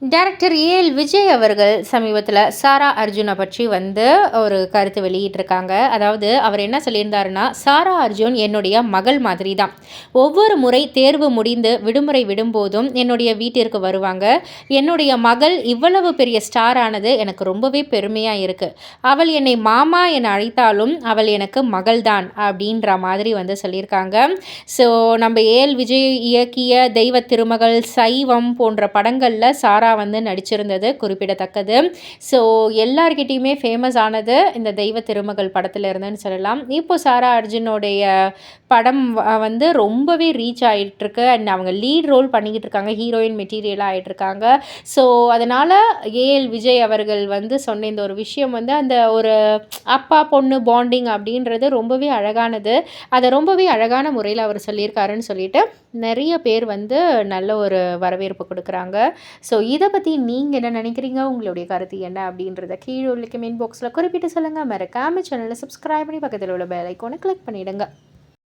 Director AL Vijay அவர்கள் சமீபத்தில் சாரா அர்ஜுனை பற்றி ஒரு கருத்து வெளியிட்டிருக்காங்க. அதாவது அவர் என்ன சொல்லியிருந்தாருன்னா, சாரா அர்ஜுன் என்னுடைய மகள் மாதிரி தான். ஒவ்வொரு முறை தேர்வு முடிந்து விடுமுறை விடும்போதும் என்னுடைய வீட்டிற்கு வருவாங்க. என்னுடைய மகள் இவ்வளவு பெரிய ஸ்டார் ஆனது எனக்கு ரொம்பவே பெருமையாக இருக்குது. அவள் என்னை மாமா என அழைத்தாலும் அவள் எனக்கு மகள் தான் அப்படின்ற மாதிரி சொல்லியிருக்காங்க. ஸோ நம்ம ஏஎல் விஜய் இயக்கிய தெய்வ திருமகள், சைவம் போன்ற படங்களில் சாரா நடிச்சிருந்தது குறிப்பிடத்தக்கது. ஸோ எல்லார்கிட்டையுமே ஃபேமஸ் ஆனது இந்த தெய்வ திருமகள் படத்தில் இருந்துன்னு சொல்லலாம். இப்போ சாரா அர்ஜுனோடைய படம் ரொம்பவே ரீச் ஆகிட்டுருக்கு. அண்ட் அவங்க லீட் ரோல் பண்ணிக்கிட்டு இருக்காங்க, ஹீரோயின் மெட்டீரியலாக ஆகிட்டுருக்காங்க. ஸோ அதனால் ஏஎல் விஜய் அவர்கள் சொன்ன இந்த ஒரு விஷயம் அந்த ஒரு அப்பா பொண்ணு பாண்டிங் அப்படின்றது ரொம்பவே அழகானது. அதை ரொம்பவே அழகான முறையில் அவர் சொல்லியிருக்காருன்னு சொல்லிட்டு நிறைய பேர் நல்ல ஒரு வரவேற்பு கொடுக்குறாங்க. ஸோ இதை பற்றி நீங்கள் என்ன நினைக்கிறீங்க? உங்களுடைய கருத்து என்ன அப்படின்றத கீழே உள்ள கமெண்ட் பாக்ஸில் குறிப்பிட்டு சொல்லுங்கள். மறக்காம சேனலை சப்ஸ்கிரைப் பண்ணி பக்கத்தில் உள்ள பெல் ஐக்கானை கிளிக் பண்ணிவிடுங்க.